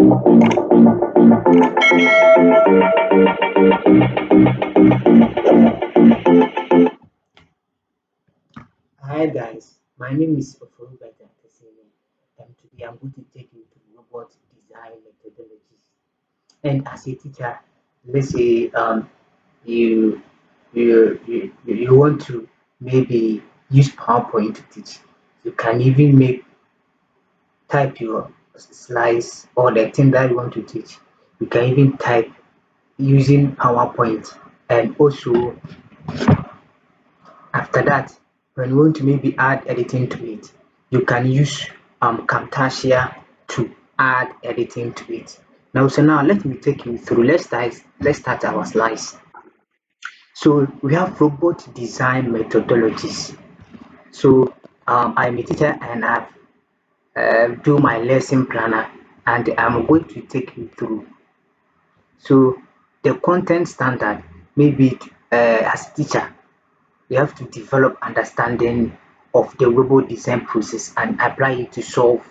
Hi guys, my name is Ofori Bright, and today I'm going to take you through robot design methodologies. And as a teacher, let's say you you want to maybe use PowerPoint to teach. You can even make type your slides or the thing that you want to teach. You can even type using PowerPoint, and also after that, when you want to maybe add editing to it, you can use camtasia to add editing to it. Now let me take you through. Let's start our slides. So we have robot design methodologies. So I'm a teacher and I've do my lesson planner, and I'm going to take you through. So the content standard, maybe as a teacher, you have to develop understanding of the robot design process and apply it to solve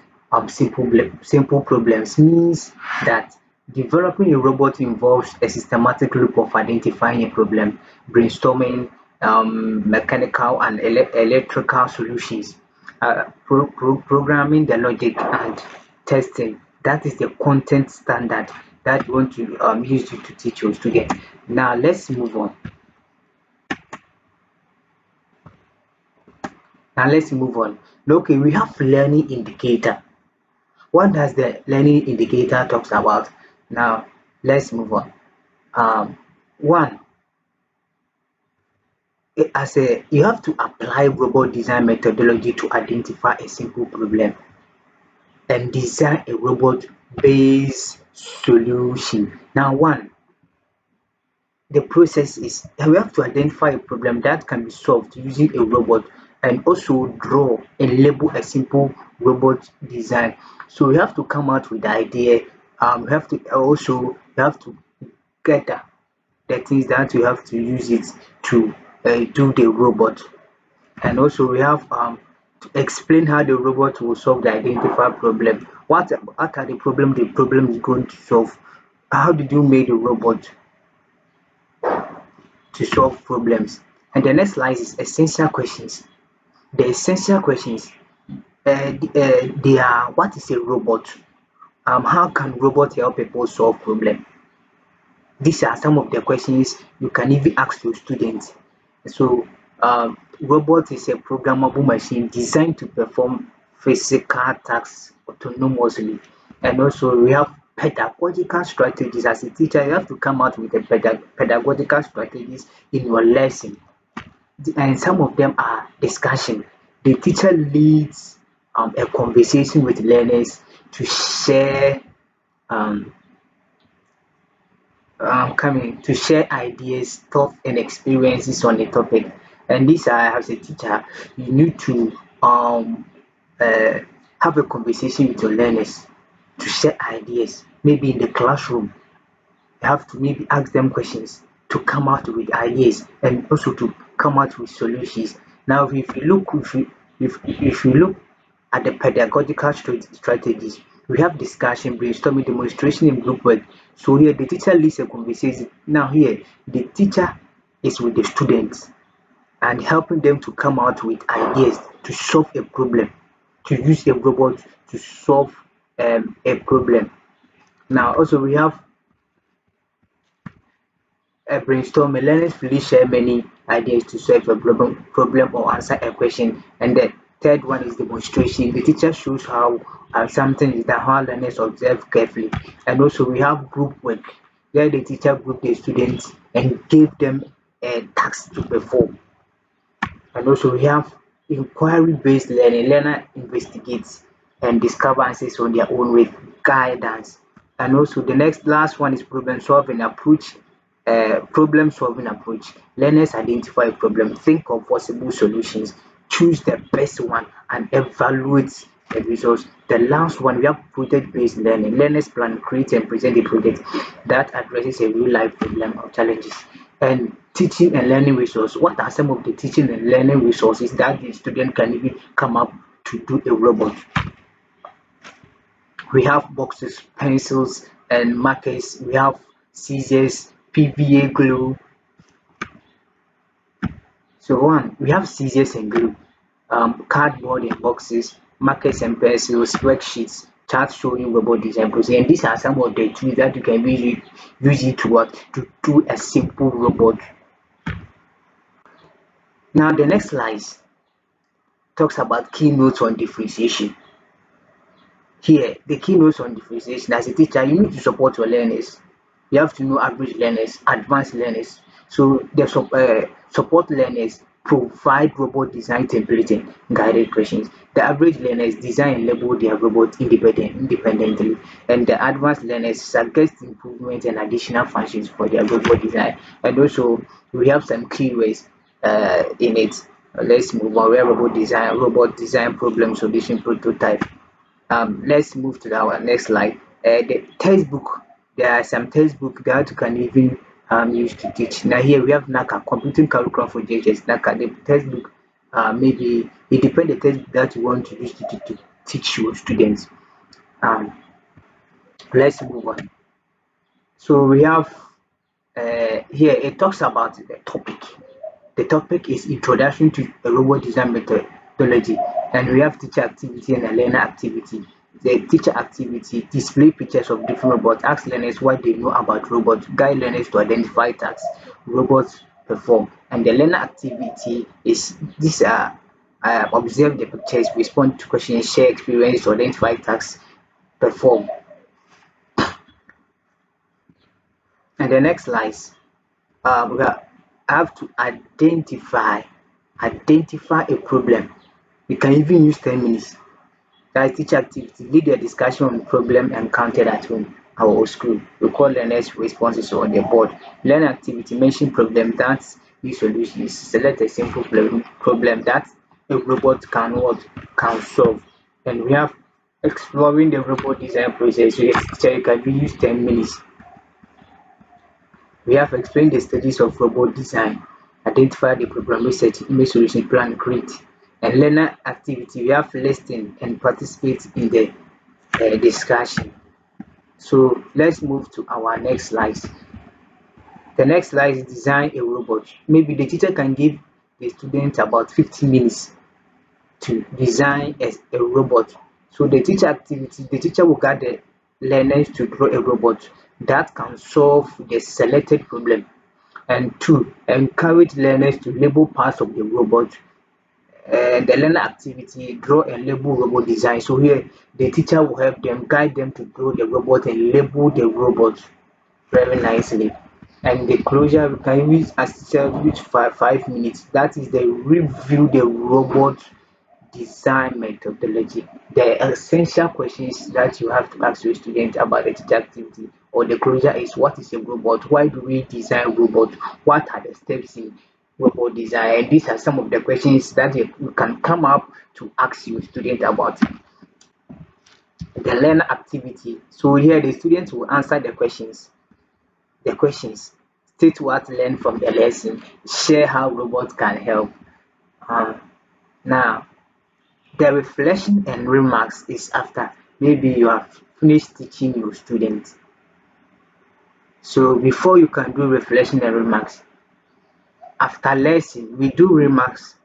simple problems. Means that developing a robot involves a systematic loop of identifying a problem, brainstorming mechanical and electrical solutions, programming the logic, and testing. That is the content standard that you want to use it to teach your students. Now let's move on. Now let's move on. Okay, we have learning indicator. What does the learning indicator talks about? Now let's move on. One, as a you have to apply robot design methodology to identify a simple problem and design a robot based solution. Now one, the process is we have to identify a problem that can be solved using a robot and also draw and label a simple robot design. So we have to come out with the idea. We have to also we have to gather the things that we have to use it to do the robot, and also we have to explain how the robot will solve the identified problem. What are the problem is going to solve? How did you make the robot to solve problems? And the next slide is essential questions. The essential questions, they are: what is a robot? How can robot help people solve problem? These are some of the questions you can even ask your students. So, robot is a programmable machine designed to perform physical tasks autonomously. And also, we have pedagogical strategies. As a teacher, you have to come out with the pedagogical strategies in your lesson. And some of them are discussion. The teacher leads a conversation with learners to share um, coming to share ideas, thoughts, and experiences on a topic. And this, as a teacher, you need to uh, have a conversation with your learners to share ideas. Maybe in the classroom, you have to maybe ask them questions to come out with ideas and also to come out with solutions. Now, if you look at the pedagogical strategies, we have discussion, brainstorming, demonstration, and group work. So here the teacher leads a conversation. Now here the teacher is with the students and helping them to come out with ideas to solve a problem, to use a robot to solve a problem. Now also we have a brainstorming. Learners freely share many ideas to solve a problem or answer a question. And the third one is demonstration. The teacher shows how something is done, how learners observe carefully. And also we have group work, where the teacher group the students and give them a task to perform. And also we have inquiry-based learning. Learner investigates and discover answers on their own with guidance. And also the next last one is problem solving approach. Learners identify a problem, think of possible solutions, choose the best one, and evaluate the results. The last one, we have project-based learning. Learners plan, create, and present a project that addresses a real-life problem or challenges. And teaching and learning resource. What are some of the teaching and learning resources that the student can even come up to do a robot? We have boxes, pencils and markers. We have scissors, PVA glue. So one, we have scissors and glue, cardboard and boxes, markers and pencils, worksheets, charts showing robot design process. And these are some of the tools that you can use it to what to do a simple robot. Now the next slide talks about keynotes on differentiation. Here, the keynotes on differentiation. As a teacher, you need to support your learners. You have to know average learners, advanced learners. So the support learners provide robot design template and guided questions. The average learners design and label their robot independently, and the advanced learners suggest improvements and additional functions for their robot design. And also, we have some keywords in it. Let's move on. We have robot design problem solution prototype. Let's move to our next slide. The textbook. There are some textbook that you can even use to teach. Now here we have NACA, computing curriculum for JHS. NACA, the textbook. Maybe it depends the textbook that you want to use to teach your students. Um, let's move on. So we have here it talks about the topic. The topic is Introduction to a Robot Design Methodology, and we have teacher activity and a learner activity. The teacher activity display pictures of different robots, ask learners what they know about robots, guide learners to identify tasks robots perform. And the learner activity is these are observe the pictures, respond to questions, share experience, to identify tasks perform. And the next slide, we have to identify a problem. You can even use 10 minutes. That is teacher activity. Lead a discussion on problem encountered at home or school. Record learners' responses on the board. Learn activity. Mention problem that need solutions. Select a simple problem that a robot can solve. And we have exploring the robot design process. So yes, teacher, you can use 10 minutes. We have explained the stages of robot design, identify the problem, research, image solution, plan, create. And learner activity, we have listen and participate in the discussion. So let's move to our next slide. The next slide is design a robot. Maybe the teacher can give the student about 15 minutes to design a robot. So the teacher activity, the teacher will guide the learners to draw a robot that can solve the selected problem. And two, encourage learners to label parts of the robot. The learner activity, draw and label robot design. So here the teacher will help them, guide them to draw the robot and label the robot very nicely. And the closure, we can use as teacher use 5 minutes. That is the review the robot design methodology. The essential questions that you have to ask your student about the teacher activity or the closure is, what is a robot? Why do we design robot? What are the steps in robot design? And these are some of the questions that you can come up to ask your student about. The learner activity. So here the students will answer the questions. State what learned from the lesson. Share how robots can help. Now the reflection and remarks is after maybe you have finished teaching your students. So before you can do reflection and remarks, after lesson we do remarks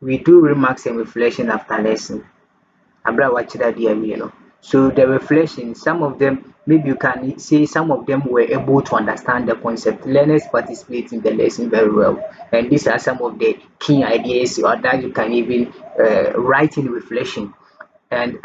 and reflection after lesson. Abra wakyerɛ adeɛ awie no. So the reflection, some of them, maybe you can say some of them were able to understand the concept. Learners participate in the lesson very well. And these are some of the key ideas or that you can even write in reflection. And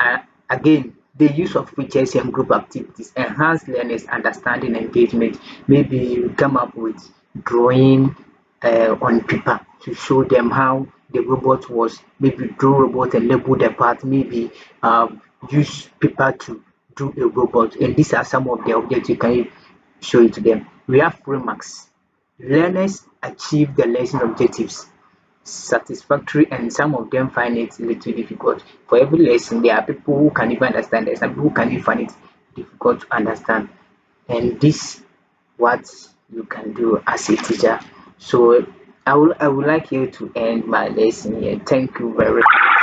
again, the use of features and group activities enhance learners' understanding and engagement. Maybe you come up with drawing on paper to show them how the robot was. Maybe draw robot and label the part. Maybe use paper to do a robot. And these are some of the objects you can show it to them. We have remarks. Learners achieve the lesson objectives satisfactory, and some of them find it a little difficult. For every lesson, there are people who can even understand it, some people who can even find it difficult to understand. And this what you can do as a teacher. So I would like you to end my lesson here. Thank you very much.